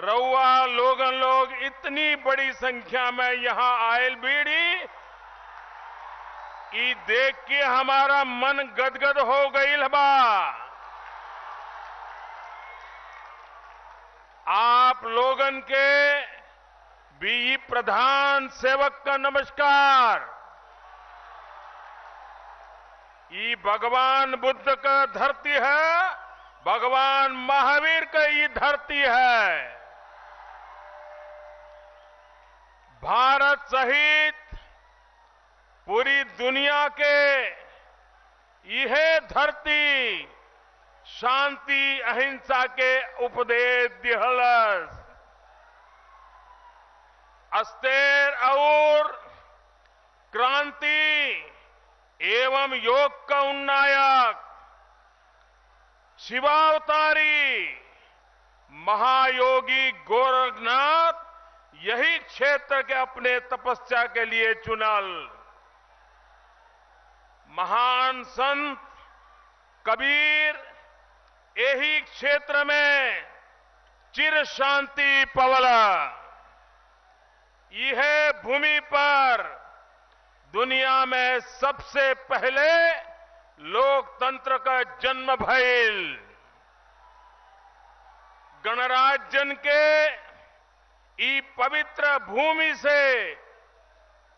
रउआ लोग इतनी बड़ी संख्या में यहां आयल बीड़ी ई देख के हमारा मन गदगद हो गईल बा। आप लोगन के भी प्रधान सेवक का नमस्कार। ये भगवान बुद्ध का धरती है, भगवान महावीर का ये धरती है। भारत सहित पूरी दुनिया के यह धरती शांति अहिंसा के उपदेश दिहलस। अस्तेर और क्रांति एवं योग का उन्नायक शिवावतारी महायोगी गोरखनाथ यही क्षेत्र के अपने तपस्या के लिए चुनल। महान संत कबीर यही क्षेत्र में चिर शांति पवला। यह भूमि पर दुनिया में सबसे पहले लोकतंत्र का जन्म भइल। गणराज्यन के ई पवित्र भूमि से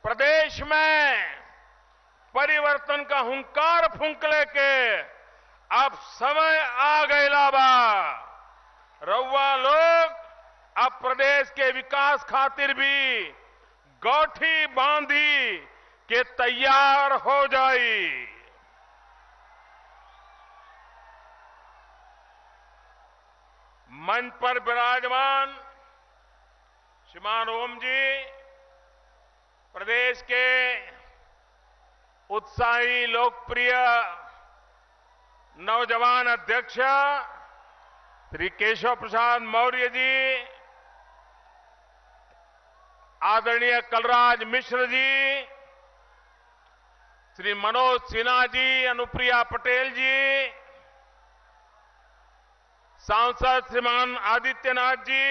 प्रदेश में परिवर्तन का हुंकार फूंकले के अब समय आ गया बा। रउआ लोग अब प्रदेश के विकास खातिर भी गौठी बांधी के तैयार हो जाई। मंच पर विराजमान श्रीमान ओम जी, प्रदेश के उत्साही लोकप्रिय नौजवान अध्यक्ष श्री केशव प्रसाद मौर्य जी, आदरणीय कलराज मिश्र जी, श्री मनोज सिन्हा जी, अनुप्रिया पटेल जी, सांसद श्रीमान आदित्यनाथ जी,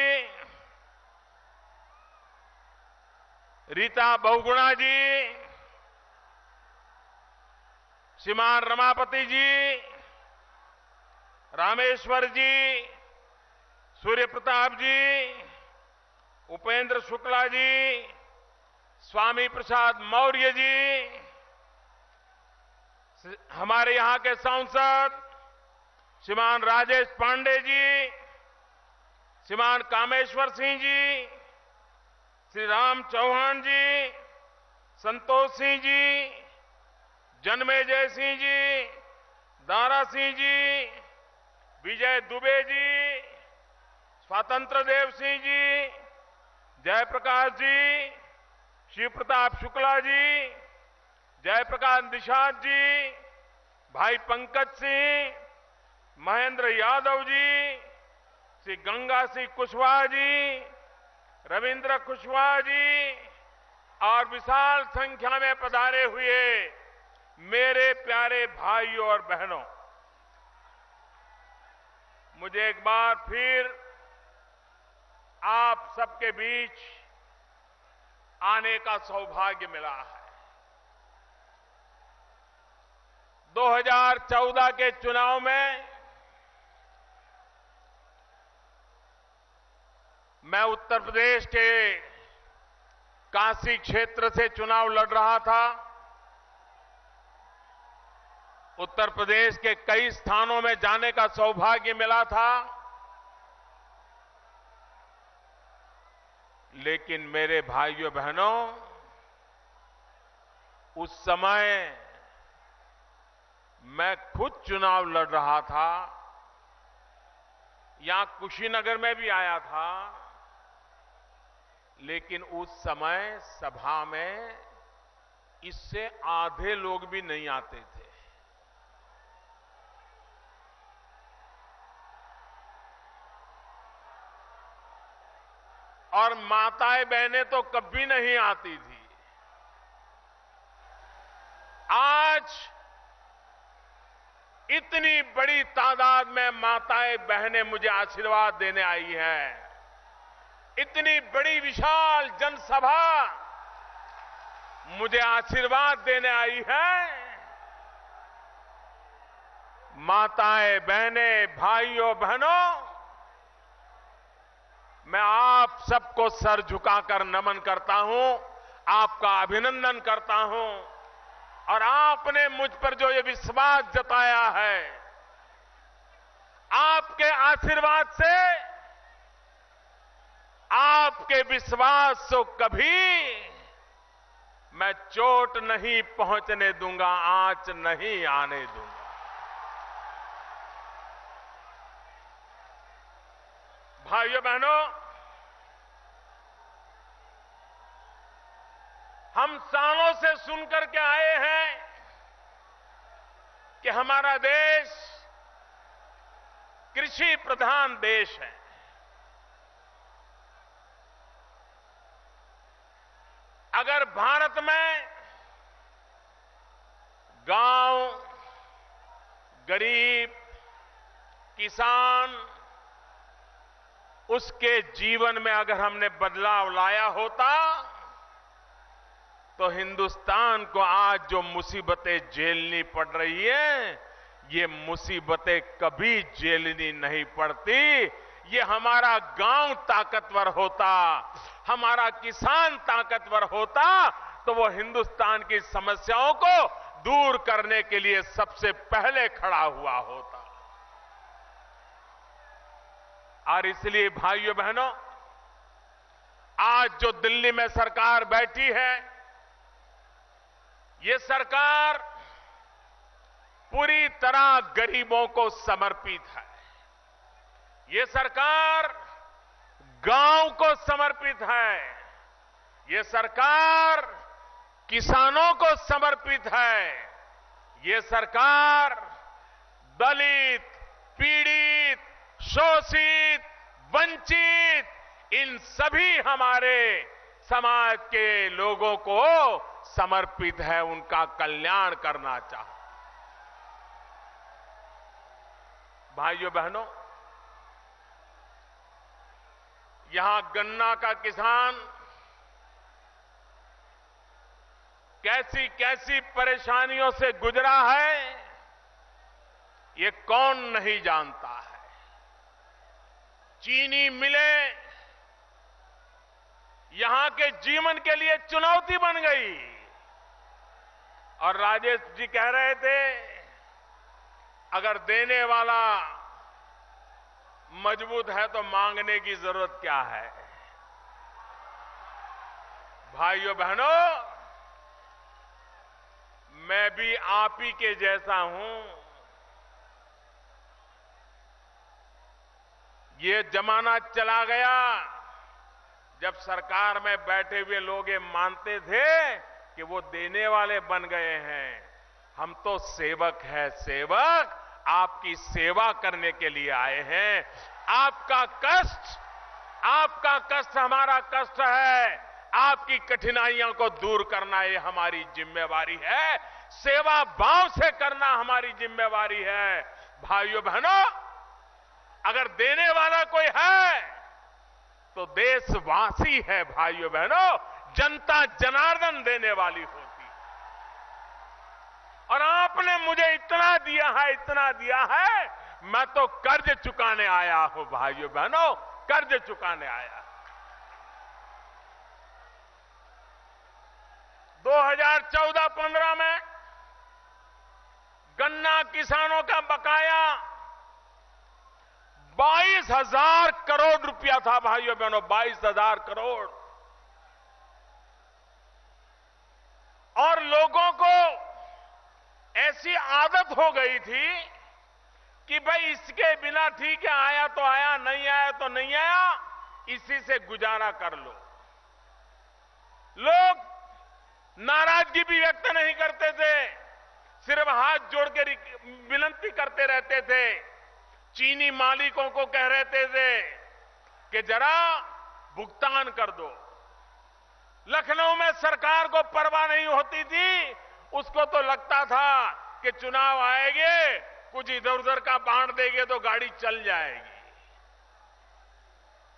रीता बहुगुणा जी, श्रीमान रमापति जी, रामेश्वर जी, सूर्य प्रताप जी, उपेंद्र शुक्ला जी, स्वामी प्रसाद मौर्य जी, हमारे यहां के सांसद श्रीमान राजेश पांडे जी, श्रीमान कामेश्वर सिंह जी, श्री राम चौहान जी, संतोष सिंह जी, जन्मेजय सिंह जी, दारा सिंह जी, विजय दुबे जी, स्वतंत्र देव सिंह जी, जयप्रकाश जी, शिव प्रताप शुक्ला जी, जयप्रकाश निषाद जी, भाई पंकज सिंह, महेंद्र यादव जी, श्री गंगा सिंह कुशवाहा जी, रविंद्र कुशवाहा जी और विशाल संख्या में पधारे हुए मेरे प्यारे भाइयों और बहनों, मुझे एक बार फिर आप सबके बीच आने का सौभाग्य मिला है। 2014 के चुनाव में मैं उत्तर प्रदेश के काशी क्षेत्र से चुनाव लड़ रहा था। उत्तर प्रदेश के कई स्थानों में जाने का सौभाग्य मिला था, लेकिन मेरे भाइयों बहनों, उस समय मैं खुद चुनाव लड़ रहा था। यहां कुशीनगर में भी आया था, लेकिन उस समय सभा में इससे आधे लोग भी नहीं आते थे। और माताएं बहनें तो कभी नहीं आती थी। आज इतनी बड़ी तादाद में माताएं बहनें मुझे आशीर्वाद देने आई हैं। इतनी बड़ी विशाल जनसभा मुझे आशीर्वाद देने आई है। माताएं, बहनें, भाइयों, बहनों, मैं आप सबको सर झुकाकर नमन करता हूं, आपका अभिनंदन करता हूं और आपने मुझ पर जो ये विश्वास जताया है, आपके आशीर्वाद से, आपके विश्वास को कभी मैं चोट नहीं पहुंचने दूंगा, आंच नहीं आने दूंगा। भाइयों बहनों, हम सालों से सुनकर के आए हैं कि हमारा देश कृषि प्रधान देश है। अगर भारत में गांव, गरीब, किसान, उसके जीवन में अगर हमने बदलाव लाया होता तो हिंदुस्तान को आज जो मुसीबतें झेलनी पड़ रही है, ये मुसीबतें कभी झेलनी नहीं पड़ती। ये हमारा गांव ताकतवर होता, हमारा किसान ताकतवर होता तो वो हिंदुस्तान की समस्याओं को दूर करने के लिए सबसे पहले खड़ा हुआ होता। और इसलिए भाइयों बहनों, आज जो दिल्ली में सरकार बैठी है, ये सरकार पूरी तरह गरीबों को समर्पित है। ये सरकार गांव को समर्पित है। ये सरकार किसानों को समर्पित है। ये सरकार दलित, पीड़ित, शोषित, वंचित, इन सभी हमारे समाज के लोगों को समर्पित है, उनका कल्याण करना चाहता। भाइयों बहनों, यहां गन्ना का किसान कैसी कैसी परेशानियों से गुजरा है, ये कौन नहीं जानता है। चीनी मिलें यहां के जीवन के लिए चुनौती बन गई। और राजेश जी कह रहे थे, अगर देने वाला मजबूत है तो मांगने की जरूरत क्या है। भाइयों बहनों, मैं भी आप ही के जैसा हूं। ये जमाना चला गया जब सरकार में बैठे हुए लोग ये मानते थे कि वो देने वाले बन गए हैं। हम तो सेवक हैं, सेवक आपकी सेवा करने के लिए आए हैं। आपका कष्ट हमारा कष्ट है। आपकी कठिनाइयों को दूर करना ये हमारी जिम्मेवारी है। सेवा भाव से करना हमारी जिम्मेवारी है। भाइयों बहनों, अगर देने वाला कोई है तो देशवासी है। भाइयों बहनों, जनता जनार्दन देने वाली होती है। और आपने मुझे इतना दिया है, इतना दिया है, मैं तो कर्ज चुकाने आया हूं। भाइयों बहनों, कर्ज चुकाने आया। 2014-15 में गन्ना किसानों का बकाया 22,000 करोड़ रुपया था। भाइयों बहनों, 22,000 करोड़। और लोगों को ऐसी आदत हो गई थी कि भाई इसके बिना ठीक है, आया तो आया, नहीं आया तो नहीं आया, इसी से गुजारा कर लो। लोग नाराजगी भी व्यक्त नहीं करते थे, सिर्फ हाथ जोड़ के विनती करते रहते थे। चीनी मालिकों को कह रहे थे कि जरा भुगतान कर दो। लखनऊ में सरकार को परवाह नहीं होती थी, उसको तो लगता था कि चुनाव आएंगे, कुछ इधर उधर का बांट देंगे तो गाड़ी चल जाएगी।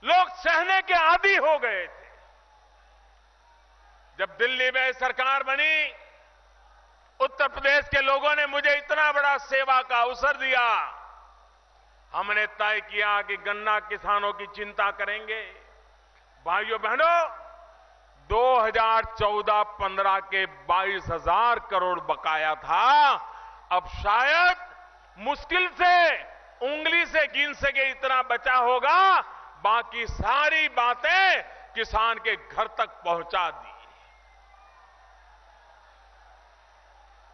लोग सहने के आदी हो गए थे। जब दिल्ली में सरकार बनी, उत्तर प्रदेश के लोगों ने मुझे इतना बड़ा सेवा का अवसर दिया। हमने तय किया कि गन्ना किसानों की चिंता करेंगे। भाइयों बहनों, 2014-15 के 22,000 करोड़ बकाया था। अब शायद मुश्किल से उंगली से गिन सके इतना बचा होगा। बाकी सारी बातें किसान के घर तक पहुंचा दी।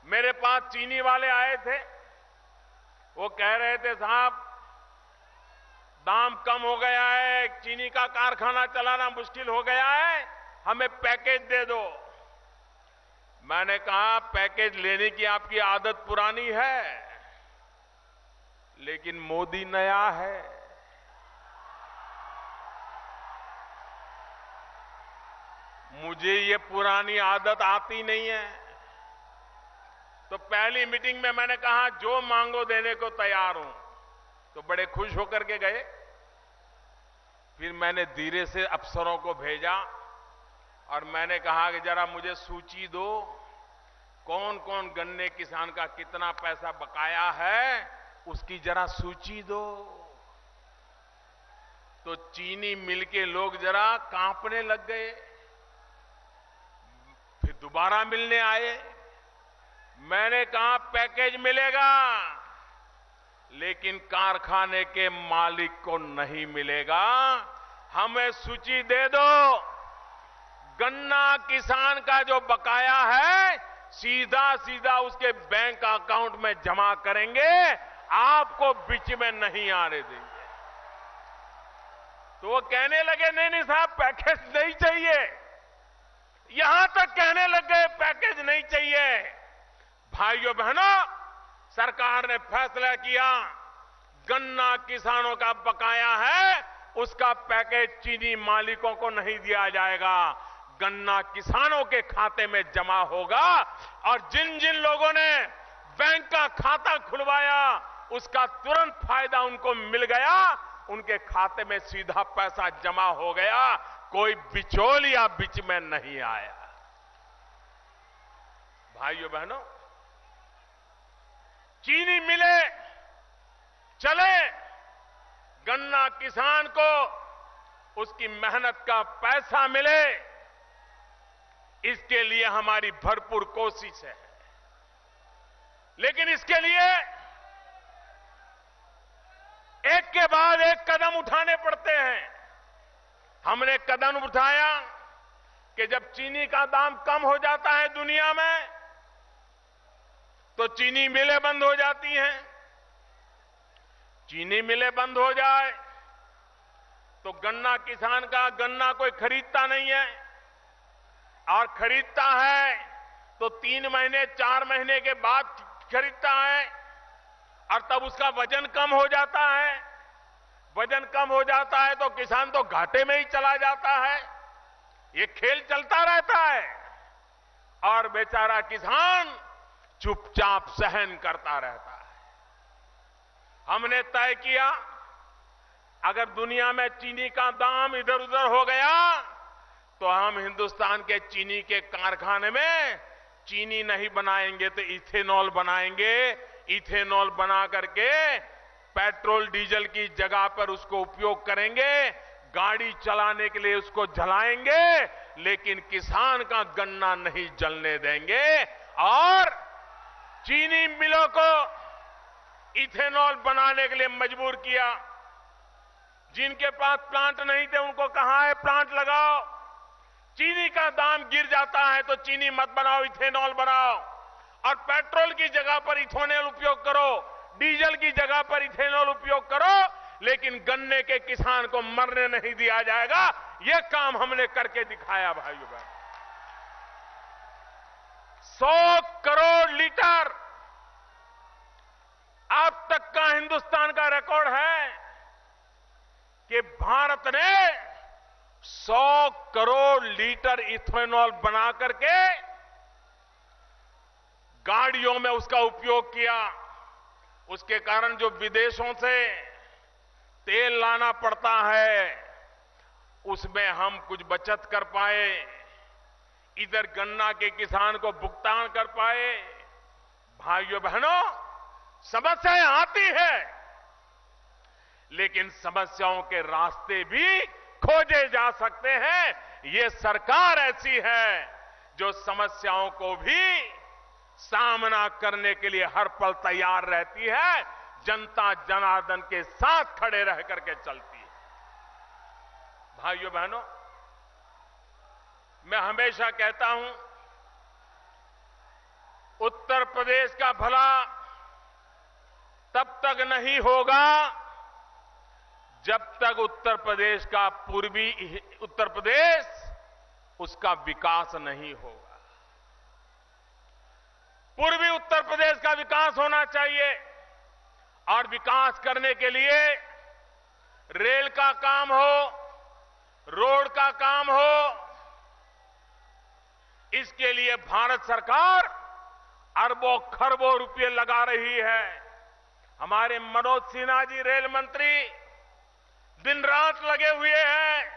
मेरे पास चीनी वाले आए थे। वो कह रहे थे, साहब दाम कम हो गया है, चीनी का कारखाना चलाना मुश्किल हो गया है, हमें पैकेज दे दो। मैंने कहा, पैकेज लेने की आपकी आदत पुरानी है, लेकिन मोदी नया है। मुझे ये पुरानी आदत आती नहीं है। तो पहली मीटिंग में मैंने कहा, जो मांगो देने को तैयार हूं। तो बड़े खुश होकर के गए। फिर मैंने धीरे से अफसरों को भेजा और मैंने कहा कि जरा मुझे सूची दो, कौन कौन गन्ने किसान का कितना पैसा बकाया है, उसकी जरा सूची दो। तो चीनी मिल के लोग जरा कांपने लग गए। फिर दोबारा मिलने आए। मैंने कहा, पैकेज मिलेगा, लेकिन कारखाने के मालिक को नहीं मिलेगा। हमें सूची दे दो। गन्ना किसान का जो बकाया है, सीधा सीधा उसके बैंक अकाउंट में जमा करेंगे, आपको बीच में नहीं आने देंगे। तो वो कहने लगे, नहीं नहीं साहब, पैकेज नहीं चाहिए। यहां तक कहने लग गए, पैकेज नहीं चाहिए। भाइयों बहनों, सरकार ने फैसला किया, गन्ना किसानों का बकाया है, उसका पैकेज चीनी मालिकों को नहीं दिया जाएगा, गन्ना किसानों के खाते में जमा होगा। और जिन जिन लोगों ने बैंक का खाता खुलवाया, उसका तुरंत फायदा उनको मिल गया, उनके खाते में सीधा पैसा जमा हो गया। कोई बिचौलिया बीच में नहीं आया। भाइयों बहनों, चीनी मिले चले, गन्ना किसान को उसकी मेहनत का पैसा मिले, इसके लिए हमारी भरपूर कोशिश है। लेकिन इसके लिए एक के बाद एक कदम उठाने पड़ते हैं। हमने कदम उठाया कि जब चीनी का दाम कम हो जाता है दुनिया में, तो चीनी मिलें बंद हो जाती हैं। चीनी मिलें बंद हो जाए तो गन्ना किसान का गन्ना कोई खरीदता नहीं है, और खरीदता है तो 3 महीने 4 महीने के बाद खरीदता है, और तब उसका वजन कम हो जाता है। वजन कम हो जाता है तो किसान तो घाटे में ही चला जाता है। ये खेल चलता रहता है और बेचारा किसान चुपचाप सहन करता रहता है। हमने तय किया, अगर दुनिया में चीनी का दाम इधर उधर हो गया तो हम हिंदुस्तान के चीनी के कारखाने में चीनी नहीं बनाएंगे तो इथेनॉल बनाएंगे। इथेनॉल बना करके पेट्रोल डीजल की जगह पर उसको उपयोग करेंगे, गाड़ी चलाने के लिए उसको जलाएंगे, लेकिन किसान का गन्ना नहीं जलने देंगे। और चीनी मिलों को इथेनॉल बनाने के लिए मजबूर किया। जिनके पास प्लांट नहीं थे उनको कहा है प्लांट लगाओ। चीनी का दाम गिर जाता है तो चीनी मत बनाओ, इथेनॉल बनाओ, और पेट्रोल की जगह पर इथेनॉल उपयोग करो, डीजल की जगह पर इथेनॉल उपयोग करो, लेकिन गन्ने के किसान को मरने नहीं दिया जाएगा। यह काम हमने करके दिखाया। भाइयों बहनों, 100 करोड़ लीटर अब तक का हिंदुस्तान का रिकॉर्ड है कि भारत ने 100 करोड़ लीटर इथेनॉल बना करके गाड़ियों में उसका उपयोग किया। उसके कारण जो विदेशों से तेल लाना पड़ता है, उसमें हम कुछ बचत कर पाए, इधर गन्ना के किसान को भुगतान कर पाए। भाइयों बहनों, समस्याएं आती है, लेकिन समस्याओं के रास्ते भी खोजे जा सकते हैं। ये सरकार ऐसी है जो समस्याओं को भी सामना करने के लिए हर पल तैयार रहती है, जनता जनार्दन के साथ खड़े रह करके चलती है। भाइयों बहनों, मैं हमेशा कहता हूं, उत्तर प्रदेश का भला तब तक नहीं होगा जब तक उत्तर प्रदेश का पूर्वी उत्तर प्रदेश उसका विकास नहीं होगा। पूर्वी उत्तर प्रदेश का विकास होना चाहिए, और विकास करने के लिए रेल का काम हो, रोड का काम हो, इसके लिए भारत सरकार अरबों खरबों रुपए लगा रही है। हमारे मनोज सिन्हा जी रेल मंत्री दिन रात लगे हुए हैं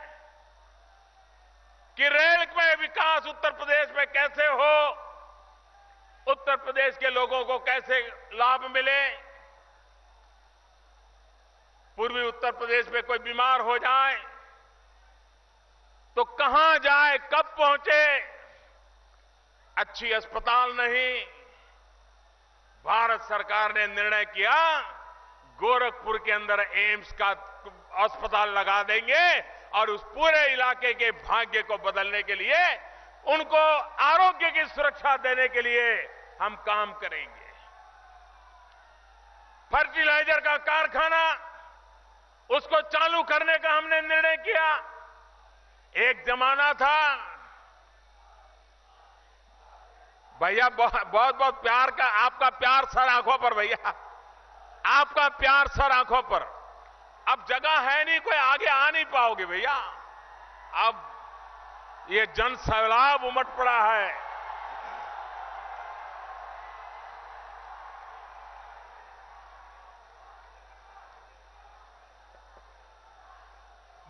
कि रेल में विकास उत्तर प्रदेश में कैसे हो, उत्तर प्रदेश के लोगों को कैसे लाभ मिले। पूर्वी उत्तर प्रदेश में कोई बीमार हो जाए तो कहां जाए, कब पहुंचे, अच्छी अस्पताल नहीं। भारत सरकार ने निर्णय किया गोरखपुर के अंदर एम्स का अस्पताल लगा देंगे, और उस पूरे इलाके के भाग्य को बदलने के लिए, उनको आरोग्य की सुरक्षा देने के लिए हम काम करेंगे। फर्टिलाइजर का कारखाना, उसको चालू करने का हमने निर्णय किया। एक जमाना था, भैया बहुत बहुत प्यार का, आपका प्यार सर आंखों पर, भैया आपका प्यार सर आंखों पर। अब जगह है नहीं, कोई आगे आ नहीं पाओगे भैया। अब ये जन सैलाब उमड़ पड़ा है।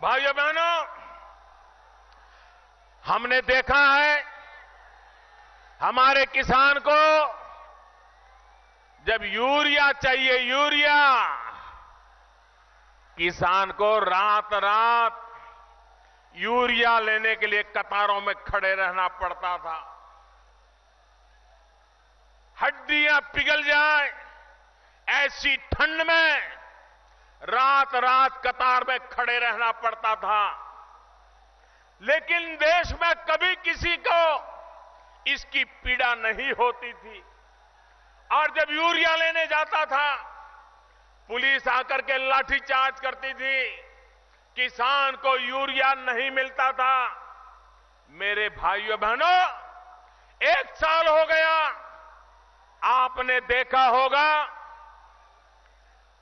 भाइयों बहनों, हमने देखा है हमारे किसान को जब यूरिया चाहिए, यूरिया, किसान को रात रात यूरिया लेने के लिए कतारों में खड़े रहना पड़ता था। हड्डियां पिघल जाए ऐसी ठंड में रात रात कतार में खड़े रहना पड़ता था। लेकिन देश में कभी किसी को इसकी पीड़ा नहीं होती थी। और जब यूरिया लेने जाता था, पुलिस आकर के लाठीचार्ज करती थी, किसान को यूरिया नहीं मिलता था। मेरे भाइयों बहनों, 1 साल हो गया, आपने देखा होगा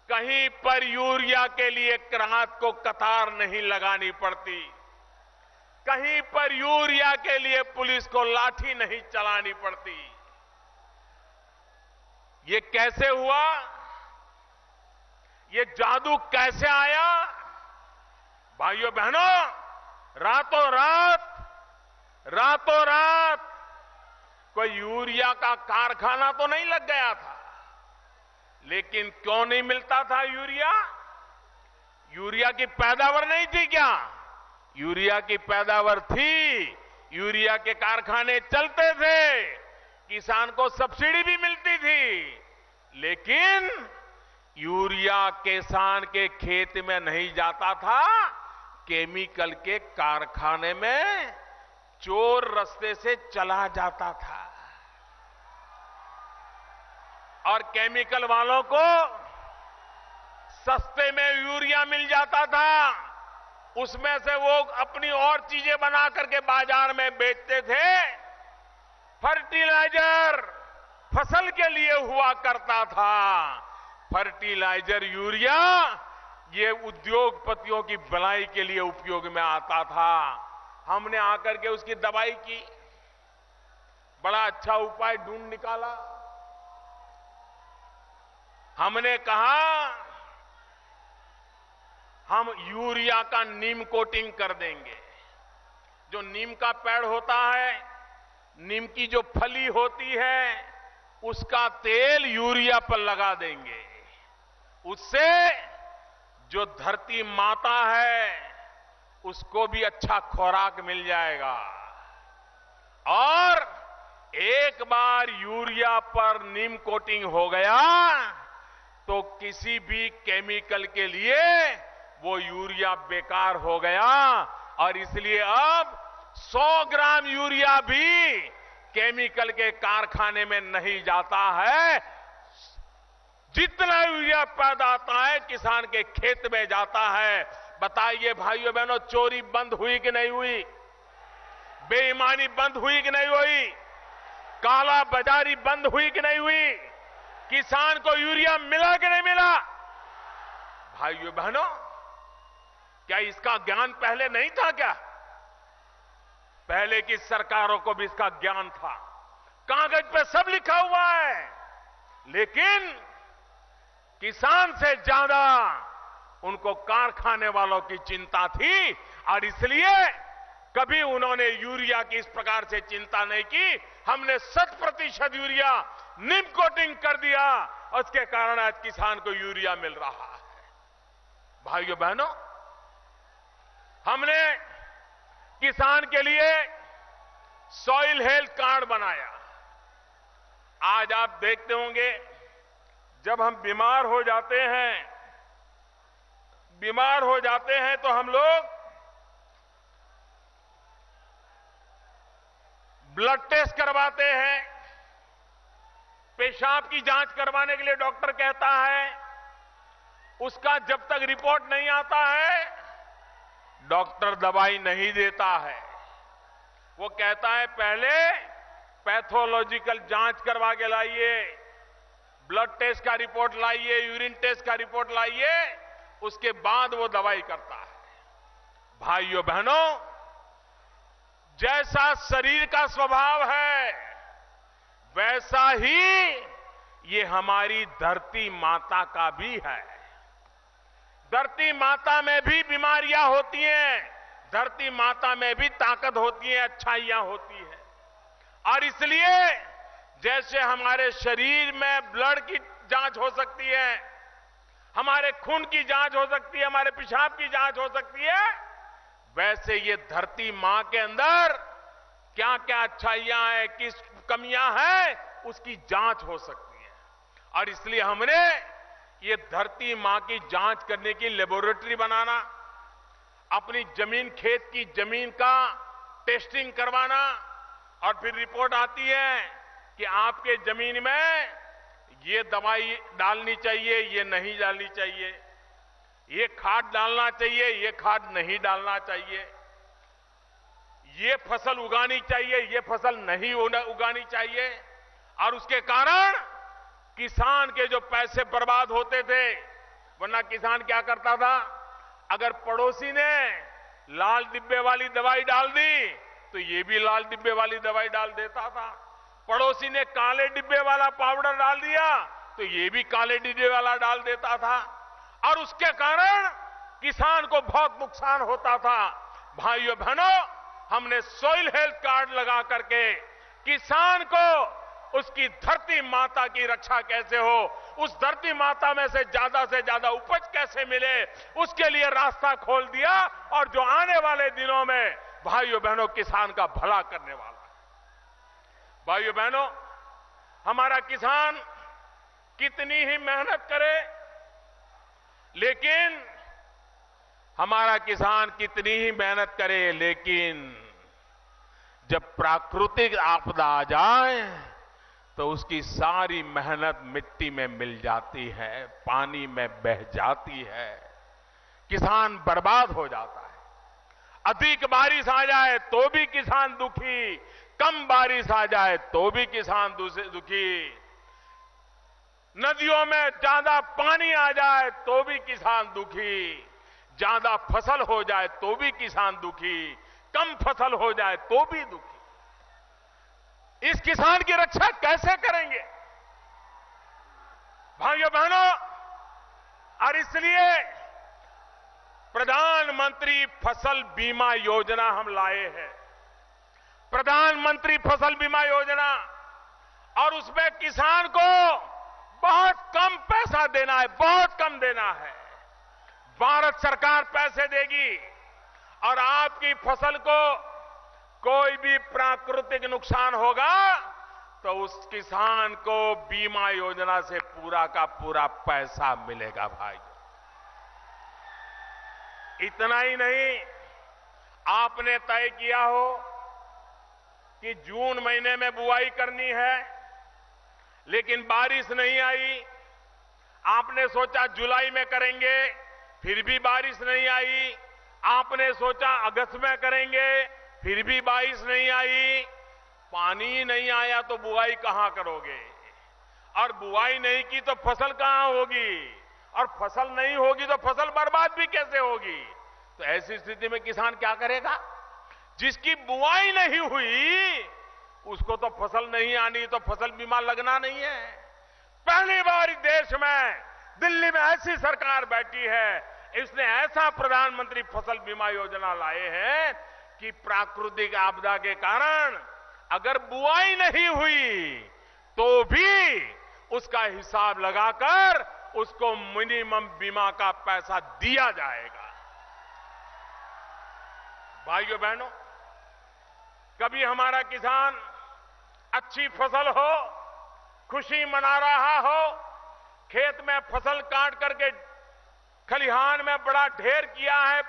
कहीं पर यूरिया के लिए रात को कतार नहीं लगानी पड़ती, कहीं पर यूरिया के लिए पुलिस को लाठी नहीं चलानी पड़ती। ये कैसे हुआ? ये जादू कैसे आया? भाइयों बहनों, रातों रात कोई यूरिया का कारखाना तो नहीं लग गया था। लेकिन क्यों नहीं मिलता था यूरिया? यूरिया की पैदावार नहीं थी क्या? यूरिया की पैदावार थी, यूरिया के कारखाने चलते थे, किसान को सब्सिडी भी मिलती थी। लेकिन यूरिया किसान के खेत में नहीं जाता था, केमिकल के कारखाने में चोर रास्ते से चला जाता था। और केमिकल वालों को सस्ते में यूरिया मिल जाता था, उसमें से वो अपनी और चीजें बना करके बाजार में बेचते थे। फर्टिलाइजर फसल के लिए हुआ करता था। फर्टिलाइजर यूरिया ये उद्योगपतियों की भलाई के लिए उपयोग में आता था। हमने आकर के उसकी दवाई की, बड़ा अच्छा उपाय ढूंढ निकाला। हमने कहा हम यूरिया का नीम कोटिंग कर देंगे। जो नीम का पेड़ होता है, नीम की जो फली होती है, उसका तेल यूरिया पर लगा देंगे। उससे जो धरती माता है उसको भी अच्छा खुराक मिल जाएगा। और एक बार यूरिया पर नीम कोटिंग हो गया तो किसी भी केमिकल के लिए वो यूरिया बेकार हो गया। और इसलिए अब 100 ग्राम यूरिया भी केमिकल के कारखाने में नहीं जाता है। जितना यूरिया पैदा होता है किसान के खेत में जाता है। बताइए भाइयों बहनों, चोरी बंद हुई कि नहीं हुई? बेईमानी बंद हुई कि नहीं हुई? काला बाजारी बंद हुई कि नहीं हुई? किसान को यूरिया मिला कि नहीं मिला? भाइयों बहनों, क्या इसका ज्ञान पहले नहीं था क्या? पहले की सरकारों को भी इसका ज्ञान था, कागज पे सब लिखा हुआ है। लेकिन किसान से ज्यादा उनको कारखाने वालों की चिंता थी और इसलिए कभी उन्होंने यूरिया की इस प्रकार से चिंता नहीं की। हमने 100% यूरिया नीम कोटिंग कर दिया, उसके कारण आज किसान को यूरिया मिल रहा है। भाइयों बहनों, हमने किसान के लिए सॉइल हेल्थ कार्ड बनाया। आज आप देखते होंगे, जब हम बीमार हो जाते हैं तो हम लोग ब्लड टेस्ट करवाते हैं। पेशाब की जांच करवाने के लिए डॉक्टर कहता है। उसका जब तक रिपोर्ट नहीं आता है डॉक्टर दवाई नहीं देता है। वो कहता है पहले पैथोलॉजिकल जांच करवा के लाइए, ब्लड टेस्ट का रिपोर्ट लाइए, यूरिन टेस्ट का रिपोर्ट लाइए, उसके बाद वो दवाई करता है। भाइयों बहनों, जैसा शरीर का स्वभाव है वैसा ही ये हमारी धरती माता का भी है। धरती माता में भी बीमारियां होती हैं, धरती माता में भी ताकत होती है, अच्छाइयां होती हैं। और इसलिए जैसे हमारे शरीर में ब्लड की जांच हो सकती है, हमारे खून की जांच हो सकती है, हमारे पेशाब की जांच हो सकती है, वैसे ये धरती मां के अंदर क्या क्या अच्छाइयां हैं, किस कमियां हैं, उसकी जांच हो सकती है। और इसलिए हमने ये धरती मां की जांच करने की लेबोरेटरी बनाना, अपनी जमीन, खेत की जमीन का टेस्टिंग करवाना, और फिर रिपोर्ट आती है कि आपके जमीन में ये दवाई डालनी चाहिए, ये नहीं डालनी चाहिए, ये खाद डालना चाहिए, ये खाद नहीं डालना चाहिए, ये फसल उगानी चाहिए, ये फसल नहीं उगानी चाहिए। और उसके कारण किसान के जो पैसे बर्बाद होते थे, वरना किसान क्या करता था, अगर पड़ोसी ने लाल डिब्बे वाली दवाई डाल दी तो ये भी लाल डिब्बे वाली दवाई डाल देता था। पड़ोसी ने काले डिब्बे वाला पाउडर डाल दिया तो ये भी काले डिब्बे वाला डाल देता था, और उसके कारण किसान को बहुत नुकसान होता था। भाइयों बहनों, हमने सॉइल हेल्थ कार्ड लगा करके किसान को उसकी धरती माता की रक्षा कैसे हो, उस धरती माता में से ज्यादा उपज कैसे मिले, उसके लिए रास्ता खोल दिया। और जो आने वाले दिनों में भाइयों बहनों किसान का भला करने वाला है। भाइयों बहनों, हमारा किसान कितनी ही मेहनत करे, लेकिन हमारा किसान कितनी ही मेहनत करे, लेकिन जब प्राकृतिक आपदा आ जाए तो उसकी सारी मेहनत मिट्टी में मिल जाती है, पानी में बह जाती है, किसान बर्बाद हो जाता है। अधिक बारिश आ जाए तो भी किसान दुखी, कम बारिश आ जाए तो भी किसान दुखी, नदियों में ज्यादा पानी आ जाए तो भी किसान दुखी, ज्यादा फसल हो जाए तो भी किसान दुखी, कम फसल हो जाए तो भी दुखी। इस किसान की रक्षा कैसे करेंगे भाइयों बहनों? और इसलिए प्रधानमंत्री फसल बीमा योजना हम लाए हैं। प्रधानमंत्री फसल बीमा योजना, और उसमें किसान को बहुत कम पैसा देना है, बहुत कम देना है। भारत सरकार पैसे देगी और आपकी फसल को कोई भी प्राकृतिक नुकसान होगा तो उस किसान को बीमा योजना से पूरा का पूरा पैसा मिलेगा भाई। इतना ही नहीं, आपने तय किया हो कि जून महीने में बुआई करनी है, लेकिन बारिश नहीं आई। आपने सोचा जुलाई में करेंगे, फिर भी बारिश नहीं आई। आपने सोचा अगस्त में करेंगे, फिर भी बारिश नहीं आई। पानी नहीं आया तो बुआई कहां करोगे? और बुआई नहीं की तो फसल कहां होगी? और फसल नहीं होगी तो फसल बर्बाद भी कैसे होगी? तो ऐसी स्थिति में किसान क्या करेगा? जिसकी बुआई नहीं हुई उसको तो फसल नहीं आनी, तो फसल बीमा लगना नहीं है। पहली बार देश में दिल्ली में ऐसी सरकार बैठी है, इसने ऐसा प्रधानमंत्री फसल बीमा योजना लाए हैं कि प्राकृतिक आपदा के कारण अगर बुआई नहीं हुई तो भी उसका हिसाब लगाकर उसको मिनिमम बीमा का पैसा दिया जाएगा। भाइयों बहनों, कभी हमारा किसान अच्छी फसल हो, खुशी मना रहा हो, खेत में फसल काट करके खलिहान में बड़ा ढेर किया है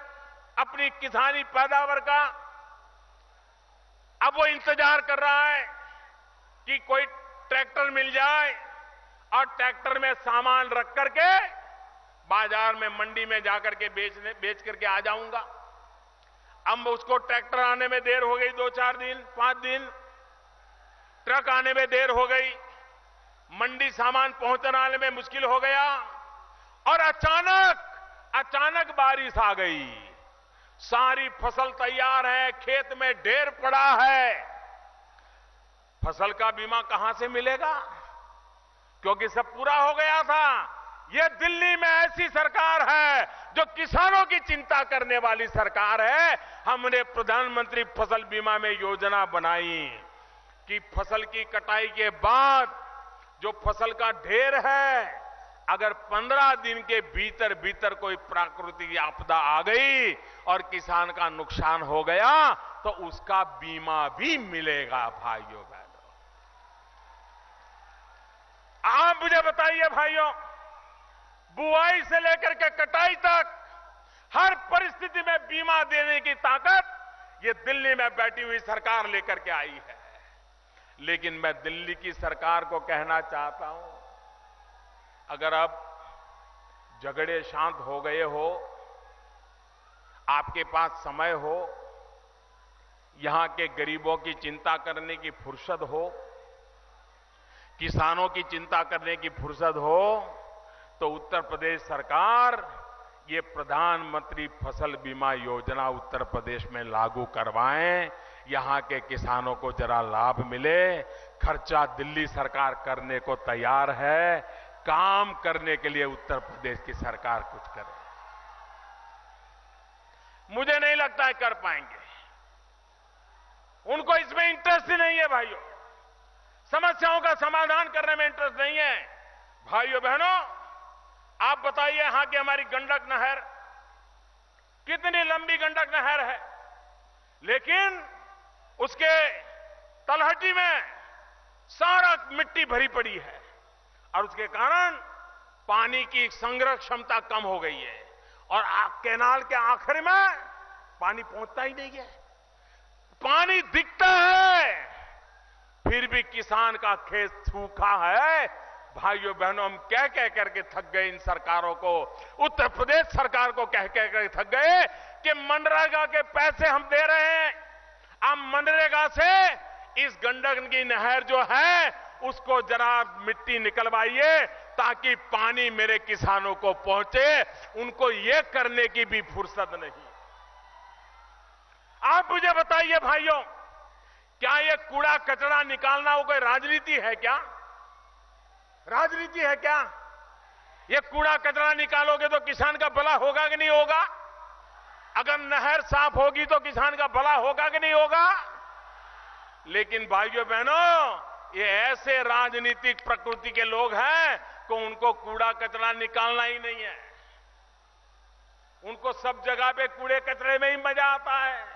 अपनी किसानी पैदावार का, अब वो इंतजार कर रहा है कि कोई ट्रैक्टर मिल जाए और ट्रैक्टर में सामान रख करके बाजार में मंडी में जाकर के बेच करके आ जाऊंगा। अब उसको ट्रैक्टर आने में देर हो गई, 2-4 दिन 5 दिन, ट्रक आने में देर हो गई, मंडी सामान पहुंचाने में मुश्किल हो गया और अचानक बारिश आ गई। सारी फसल तैयार है, खेत में ढेर पड़ा है, फसल का बीमा कहां से मिलेगा? क्योंकि सब पूरा हो गया था। ये दिल्ली में ऐसी सरकार है जो किसानों की चिंता करने वाली सरकार है। हमने प्रधानमंत्री फसल बीमा में योजना बनाई कि फसल की कटाई के बाद जो फसल का ढेर है, अगर 15 दिन के भीतर भीतर कोई प्राकृतिक आपदा आ गई और किसान का नुकसान हो गया तो उसका बीमा भी मिलेगा। भाइयों बहनों, आप मुझे बताइए भाइयों, बुआई से लेकर के कटाई तक हर परिस्थिति में बीमा देने की ताकत ये दिल्ली में बैठी हुई सरकार लेकर के आई है। लेकिन मैं दिल्ली की सरकार को कहना चाहता हूं, अगर अब झगड़े शांत हो गए हो, आपके पास समय हो, यहां के गरीबों की चिंता करने की फुर्सत हो, किसानों की चिंता करने की फुर्सत हो, तो उत्तर प्रदेश सरकार ये प्रधानमंत्री फसल बीमा योजना उत्तर प्रदेश में लागू करवाएं। यहां के किसानों को जरा लाभ मिले। खर्चा दिल्ली सरकार करने को तैयार है। काम करने के लिए उत्तर प्रदेश की सरकार कुछ करे। मुझे नहीं लगता है कर पाएंगे, उनको इसमें इंटरेस्ट ही नहीं है। भाइयों, समस्याओं का समाधान करने में इंटरेस्ट नहीं है। भाइयों बहनों, आप बताइए, यहां की हमारी गंडक नहर, कितनी लंबी गंडक नहर है, लेकिन उसके तलहटी में सारा मिट्टी भरी पड़ी है और उसके कारण पानी की संग्रह क्षमता कम हो गई है और कैनाल के आखिर में पानी पहुंचता ही नहीं है। पानी दिखता है फिर भी किसान का खेत सूखा है। भाइयों बहनों, हम कह कह करके थक गए इन सरकारों को, उत्तर प्रदेश सरकार को कह कह कर थक गए कि मनरेगा के पैसे हम दे रहे हैं, अब मनरेगा से इस गंडक की नहर जो है उसको जरा मिट्टी निकलवाइए ताकि पानी मेरे किसानों को पहुंचे। उनको ये करने की भी फुर्सत नहीं। आप मुझे बताइए भाइयों, क्या ये कूड़ा कचरा निकालना वो कोई राजनीति है क्या? राजनीति है क्या? ये कूड़ा कचरा निकालोगे तो किसान का भला होगा कि नहीं होगा? अगर नहर साफ होगी तो किसान का भला होगा कि नहीं होगा? लेकिन भाइयों बहनों, ये ऐसे राजनीतिक प्रकृति के लोग हैं कि उनको कूड़ा कचरा निकालना ही नहीं है। उनको सब जगह पे कूड़े कचरे में ही मजा आता है।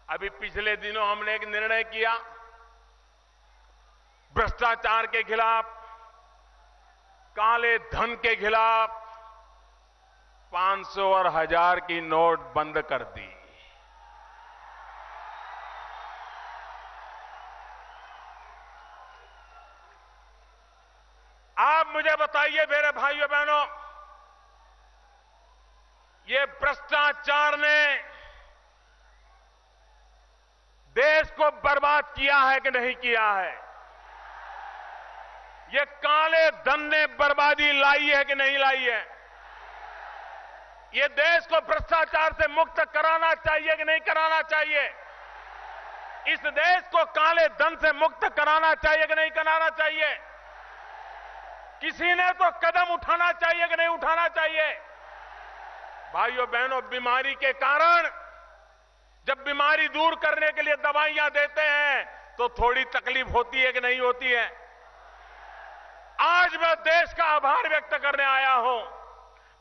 अभी पिछले दिनों हमने एक निर्णय किया, भ्रष्टाचार के खिलाफ, काले धन के खिलाफ 500 और 1000 की नोट बंद कर दी। आप मुझे बताइए मेरे भाइयों बहनों, ये भ्रष्टाचार ने देश को बर्बाद किया है कि नहीं किया है? ये काले धन ने बर्बादी लाई है कि नहीं लाई है? ये देश को भ्रष्टाचार से मुक्त कराना चाहिए कि नहीं कराना चाहिए? इस देश को काले धन से मुक्त कराना चाहिए कि नहीं कराना चाहिए? किसी ने तो कदम उठाना चाहिए कि नहीं उठाना चाहिए? भाइयों बहनों, बीमारी के कारण जब बीमारी दूर करने के लिए दवाइयां देते हैं तो थोड़ी तकलीफ होती है कि नहीं होती है? आज मैं देश का आभार व्यक्त करने आया हूं।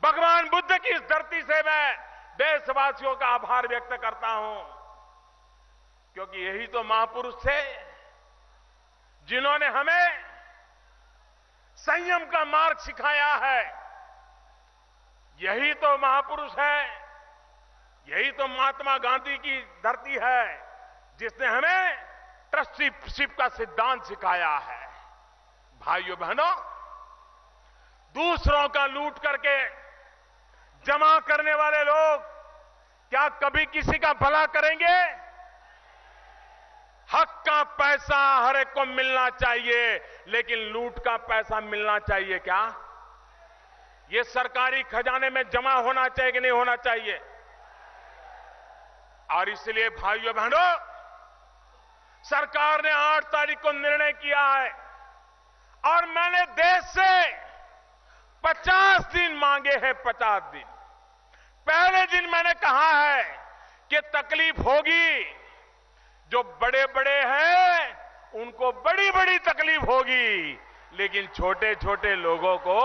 भगवान बुद्ध की इस धरती से मैं देशवासियों का आभार व्यक्त करता हूं, क्योंकि यही तो महापुरुष थे जिन्होंने हमें संयम का मार्ग सिखाया है। यही तो महापुरुष है, यही तो महात्मा गांधी की धरती है जिसने हमें ट्रस्टीशिप का सिद्धांत सिखाया है। भाइयों बहनों, दूसरों का लूट करके जमा करने वाले लोग क्या कभी किसी का भला करेंगे? हक का पैसा हर एक को मिलना चाहिए, लेकिन लूट का पैसा मिलना चाहिए क्या? ये सरकारी खजाने में जमा होना चाहिए कि नहीं होना चाहिए? और इसलिए भाइयों बहनों, सरकार ने 8 तारीख को निर्णय किया है और मैंने देश से 50 दिन मांगे हैं। 50 दिन। पहले दिन मैंने कहा है कि तकलीफ होगी, जो बड़े बड़े हैं उनको बड़ी बड़ी तकलीफ होगी, लेकिन छोटे छोटे लोगों को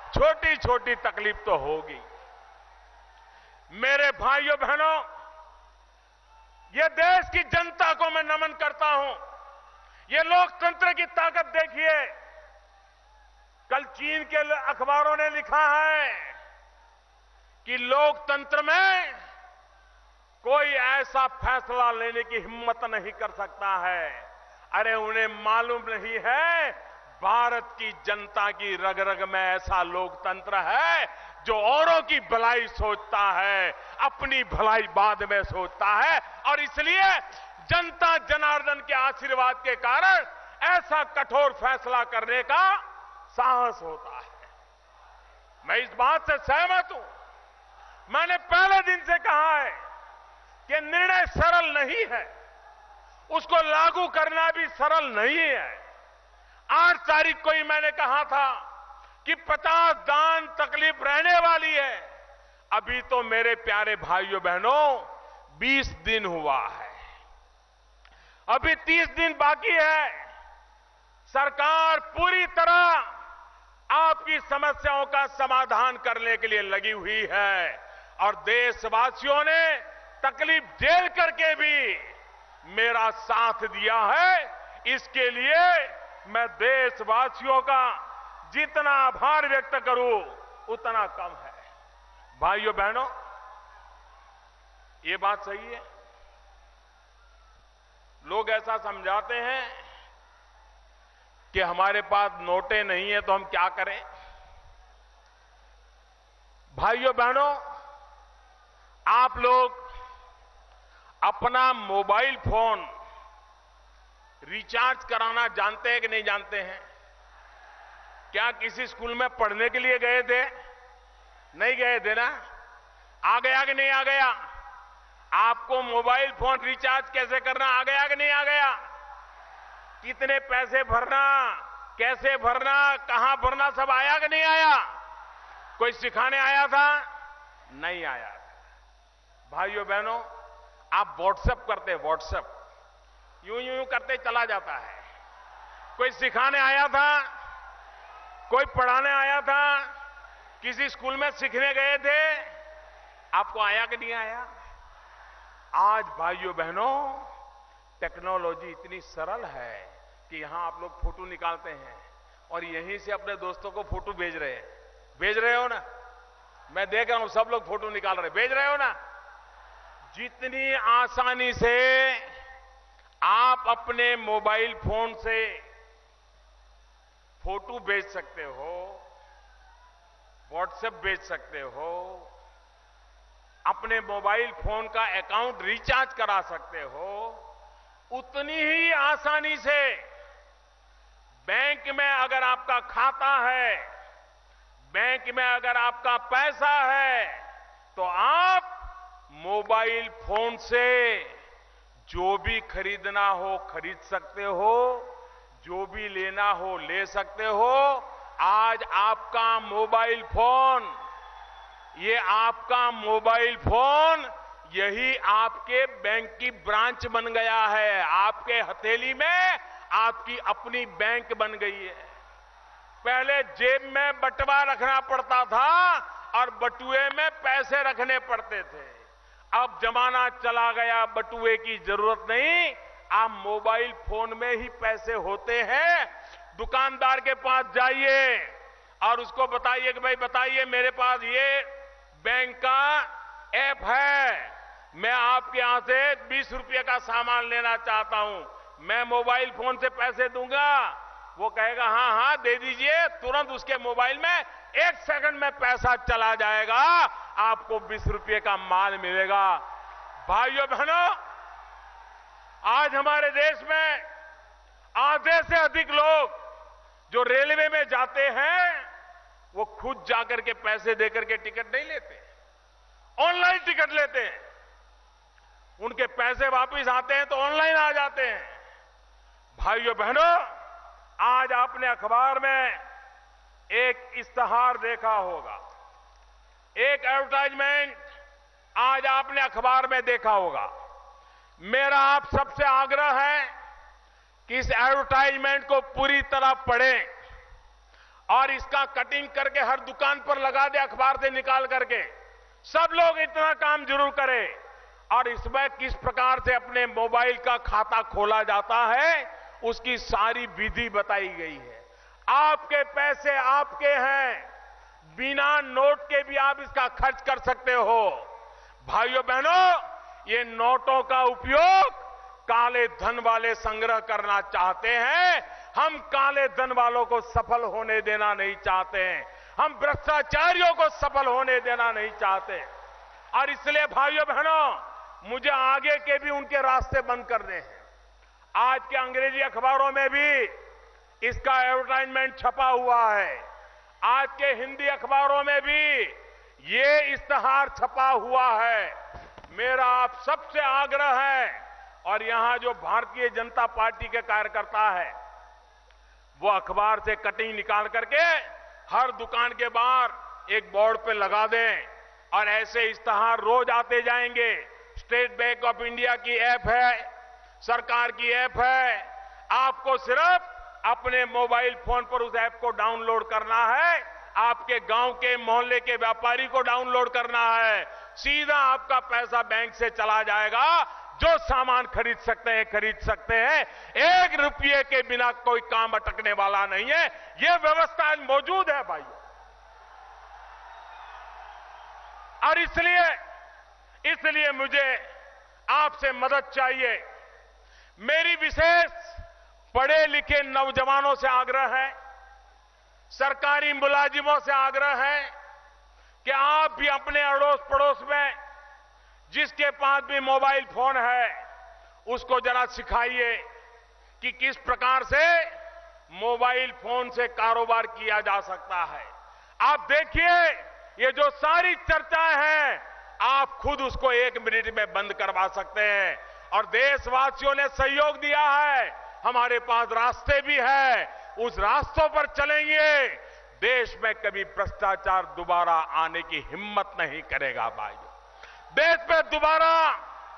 छोटी छोटी तकलीफ तो होगी। मेरे भाइयों बहनों, ये देश की जनता को मैं नमन करता हूं। ये लोकतंत्र की ताकत देखिए। कल चीन के अखबारों ने लिखा है कि लोकतंत्र में कोई ऐसा फैसला लेने की हिम्मत नहीं कर सकता है। अरे उन्हें मालूम नहीं है, भारत की जनता की रग रग में ऐसा लोकतंत्र है जो औरों की भलाई सोचता है, अपनी भलाई बाद में सोचता है, और इसलिए जनता जनार्दन के आशीर्वाद के कारण ऐसा कठोर फैसला करने का साहस होता है। मैं इस बात से सहमत हूं। मैंने पहले दिन से कहा है कि निर्णय सरल नहीं है, उसको लागू करना भी सरल नहीं है। 8 तारीख को ही मैंने कहा था कि 50 दान तकलीफ रहने वाली है। अभी तो मेरे प्यारे भाइयों बहनों 20 दिन हुआ है, अभी 30 दिन बाकी है। सरकार पूरी तरह आपकी समस्याओं का समाधान करने के लिए लगी हुई है और देशवासियों ने तकलीफ झेल करके भी मेरा साथ दिया है। इसके लिए मैं देशवासियों का जितना आभार व्यक्त करूं उतना कम है। भाइयों बहनों, ये बात सही है। लोग ऐसा समझाते हैं कि हमारे पास नोटें नहीं है तो हम क्या करें। भाइयों बहनों, आप लोग अपना मोबाइल फोन रिचार्ज कराना जानते हैं कि नहीं जानते हैं? क्या किसी स्कूल में पढ़ने के लिए गए थे? नहीं गए थे ना? आ गया कि नहीं आ गया? आपको मोबाइल फोन रिचार्ज कैसे करना आ गया कि नहीं आ गया? कितने पैसे भरना, कैसे भरना, कहां भरना, सब आया कि नहीं आया? कोई सिखाने आया था? नहीं आया था। भाइयों बहनों, आप व्हाट्सएप करते हैं, व्हाट्सएप यूं यूं करते चला जाता है। कोई सिखाने आया था, कोई पढ़ाने आया था, किसी स्कूल में सीखने गए थे, आपको आया कि नहीं आया? आज भाइयों बहनों, टेक्नोलॉजी इतनी सरल है कि यहां आप लोग फोटो निकालते हैं और यहीं से अपने दोस्तों को फोटो भेज रहे हैं। भेज रहे हो ना? मैं देख रहा हूं सब लोग फोटो निकाल रहे, भेज रहे हो ना? जितनी आसानी से आप अपने मोबाइल फोन से फोटो भेज सकते हो, व्हाट्सएप भेज सकते हो, अपने मोबाइल फोन का अकाउंट रिचार्ज करा सकते हो, उतनी ही आसानी से बैंक में अगर आपका खाता है, बैंक में अगर आपका पैसा है, तो आप मोबाइल फोन से जो भी खरीदना हो खरीद सकते हो, जो भी लेना हो ले सकते हो। आज आपका मोबाइल फोन, ये आपका मोबाइल फोन यही आपके बैंक की ब्रांच बन गया है। आपके हथेली में आपकी अपनी बैंक बन गई है। पहले जेब में बटुआ रखना पड़ता था और बटुए में पैसे रखने पड़ते थे। अब जमाना चला गया, बटुए की जरूरत नहीं, आप मोबाइल फोन में ही पैसे होते हैं। दुकानदार के पास जाइए और उसको बताइए कि भाई बताइए, मेरे पास ये बैंक का ऐप है, मैं आपके यहां से 20 रुपये का सामान लेना चाहता हूं, मैं मोबाइल फोन से पैसे दूंगा। वो कहेगा हां हां दे दीजिए, तुरंत उसके मोबाइल में 1 सेकंड में पैसा चला जाएगा, आपको 20 रुपये का माल मिलेगा। भाइयों बहनों, आज हमारे देश में आधे से अधिक लोग जो रेलवे में जाते हैं, वो खुद जाकर के पैसे देकर के टिकट नहीं लेते, ऑनलाइन टिकट लेते हैं। उनके पैसे वापस आते हैं तो ऑनलाइन आ जाते हैं। भाइयों बहनों, आज आपने अखबार में एक इश्तहार देखा होगा, एक एडवर्टाइजमेंट आज आपने अखबार में देखा होगा। मेरा आप सबसे आग्रह है कि इस एडवर्टाइजमेंट को पूरी तरह पढ़ें और इसका कटिंग करके हर दुकान पर लगा दे, अखबार से निकाल करके। सब लोग इतना काम जरूर करें। और इसमें किस प्रकार से अपने मोबाइल का खाता खोला जाता है, उसकी सारी विधि बताई गई है। आपके पैसे आपके हैं, बिना नोट के भी आप इसका खर्च कर सकते हो। भाइयों बहनों, ये नोटों का उपयोग काले धन वाले संग्रह करना चाहते हैं। हम काले धन वालों को सफल होने देना नहीं चाहते हैं, हम भ्रष्टाचारियों को सफल होने देना नहीं चाहते। और इसलिए भाइयों बहनों, मुझे आगे के भी उनके रास्ते बंद करने हैं। आज के अंग्रेजी अखबारों में भी इसका एडवर्टाइजमेंट छपा हुआ है, आज के हिंदी अखबारों में भी ये इश्तहार छपा हुआ है। मेरा आप सबसे आग्रह है, और यहां जो भारतीय जनता पार्टी के कार्यकर्ता है, वो अखबार से कटिंग निकाल करके हर दुकान के बाहर एक बोर्ड पे लगा दें, और ऐसे इश्तहार रोज आते जाएंगे। स्टेट बैंक ऑफ इंडिया की ऐप है, सरकार की ऐप है, आपको सिर्फ अपने मोबाइल फोन पर उस ऐप को डाउनलोड करना है, आपके गांव के मोहल्ले के व्यापारी को डाउनलोड करना है, सीधा आपका पैसा बैंक से चला जाएगा। जो सामान खरीद सकते हैं खरीद सकते हैं, 1 रुपये के बिना कोई काम अटकने वाला नहीं है। यह व्यवस्था आज मौजूद है भाइयों। और इसलिए मुझे आपसे मदद चाहिए। मेरी विशेष पढ़े लिखे नौजवानों से आग्रह है, सरकारी मुलाजिमों से आग्रह है कि आप भी अपने अड़ोस पड़ोस में जिसके पास भी मोबाइल फोन है, उसको जरा सिखाइए कि किस प्रकार से मोबाइल फोन से कारोबार किया जा सकता है। आप देखिए, ये जो सारी चर्चाएं हैं, आप खुद उसको 1 मिनट में बंद करवा सकते हैं। और देशवासियों ने सहयोग दिया है, हमारे पास रास्ते भी है, उस रास्तों पर चलेंगे। देश में कभी भ्रष्टाचार दोबारा आने की हिम्मत नहीं करेगा भाइयों। देश में दोबारा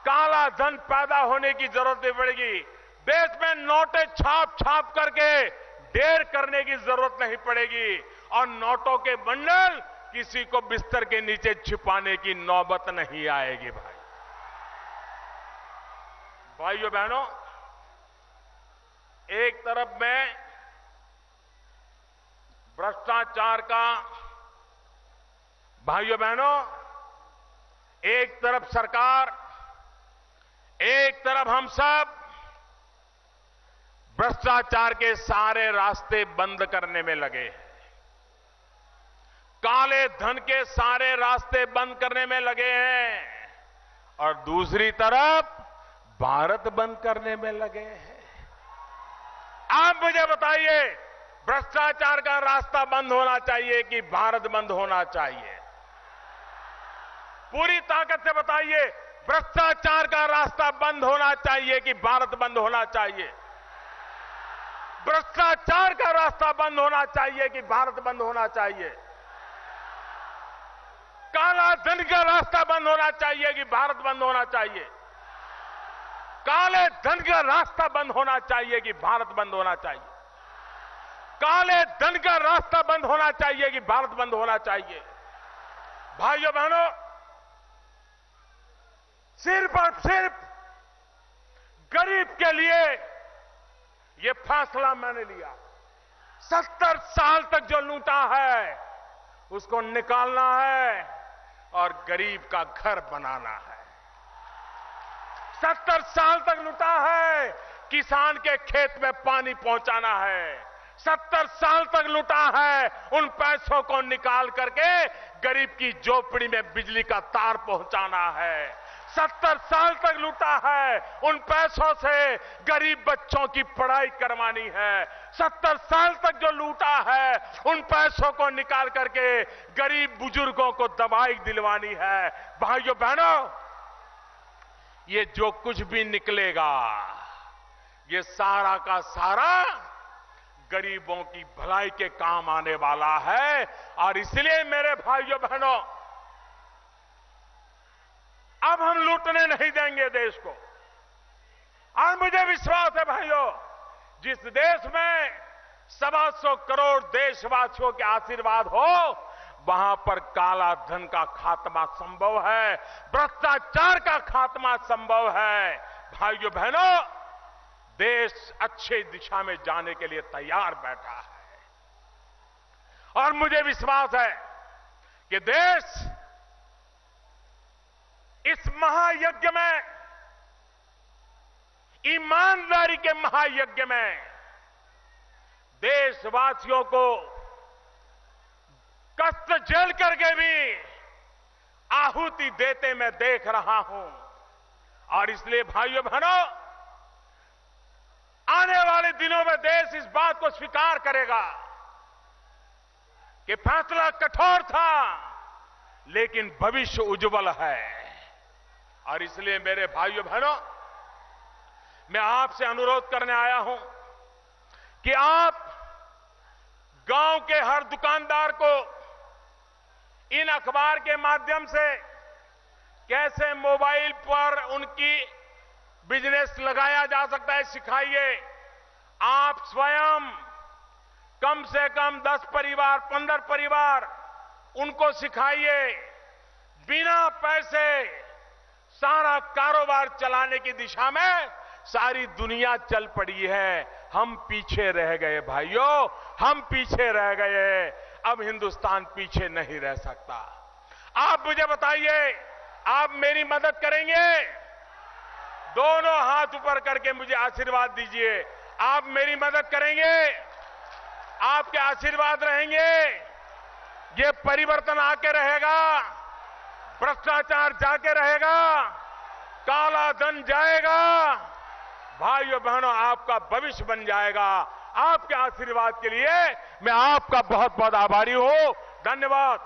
काला धन पैदा होने की जरूरत नहीं पड़ेगी। देश में नोटें छाप छाप करके ढेर करने की जरूरत नहीं पड़ेगी और नोटों के बंडल किसी को बिस्तर के नीचे छिपाने की नौबत नहीं आएगी। भाइयों बहनों, एक तरफ में भ्रष्टाचार का, भाइयों बहनों, एक तरफ सरकार, एक तरफ हम सब भ्रष्टाचार के सारे रास्ते बंद करने में लगे हैं, काले धन के सारे रास्ते बंद करने में लगे हैं और दूसरी तरफ भारत बंद करने में लगे हैं। आप मुझे बताइए, भ्रष्टाचार का रास्ता बंद होना चाहिए कि भारत बंद होना चाहिए? पूरी ताकत से बताइए, भ्रष्टाचार का रास्ता बंद होना चाहिए कि भारत बंद होना चाहिए? भ्रष्टाचार का रास्ता बंद होना चाहिए कि भारत बंद होना चाहिए? काला धन का रास्ता बंद होना चाहिए कि भारत बंद होना चाहिए? काले धन का रास्ता बंद होना चाहिए कि भारत बंद होना चाहिए? काले धन का रास्ता बंद होना चाहिए कि भारत बंद होना चाहिए? भाइयों बहनों, सिर्फ और सिर्फ गरीब के लिए ये फैसला मैंने लिया। 70 साल तक जो लूटा है उसको निकालना है और गरीब का घर बनाना है। 70 साल तक लूटा है, किसान के खेत में पानी पहुंचाना है। 70 साल तक लूटा है, उन पैसों को निकाल करके गरीब की झोपड़ी में बिजली का तार पहुंचाना है। 70 साल तक लूटा है, उन पैसों से गरीब बच्चों की पढ़ाई करवानी है। 70 साल तक जो लूटा है, उन पैसों को निकाल करके गरीब बुजुर्गों को दवाई दिलवानी है। भाइयों बहनों, ये जो कुछ भी निकलेगा, ये सारा का सारा गरीबों की भलाई के काम आने वाला है। और इसलिए मेरे भाइयों बहनों, अब हम लूटने नहीं देंगे देश को। और मुझे विश्वास है भाइयों, जिस देश में 125 करोड़ देशवासियों के आशीर्वाद हो, वहां पर काला धन का खात्मा संभव है, भ्रष्टाचार का खात्मा संभव है। भाइयों बहनों, देश अच्छे दिशा में जाने के लिए तैयार बैठा है और मुझे विश्वास है कि देश इस महायज्ञ में, ईमानदारी के महायज्ञ में देशवासियों को कष्ट झेल करके भी आहुति देते मैं देख रहा हूं। और इसलिए भाइयों बहनों, आने वाले दिनों में देश इस बात को स्वीकार करेगा कि फैसला कठोर था, लेकिन भविष्य उज्जवल है। और इसलिए मेरे भाइयों बहनों, मैं आपसे अनुरोध करने आया हूं कि आप गांव के हर दुकानदार को इन अखबार के माध्यम से कैसे मोबाइल पर उनकी बिजनेस लगाया जा सकता है, सिखाइए। आप स्वयं कम से कम 10 परिवार, 15 परिवार उनको सिखाइए। बिना पैसे सारा कारोबार चलाने की दिशा में सारी दुनिया चल पड़ी है, हम पीछे रह गए भाइयों, हम पीछे रह गए। अब हिंदुस्तान पीछे नहीं रह सकता। आप मुझे बताइए, आप मेरी मदद करेंगे? दोनों हाथ ऊपर करके मुझे आशीर्वाद दीजिए। आप मेरी मदद करेंगे? आपके आशीर्वाद रहेंगे? ये परिवर्तन आके रहेगा, भ्रष्टाचार जाके रहेगा, काला धन जाएगा। भाइयों बहनों, आपका भविष्य बन जाएगा। आपके आशीर्वाद के लिए मैं आपका बहुत बहुत आभारी हूं। धन्यवाद।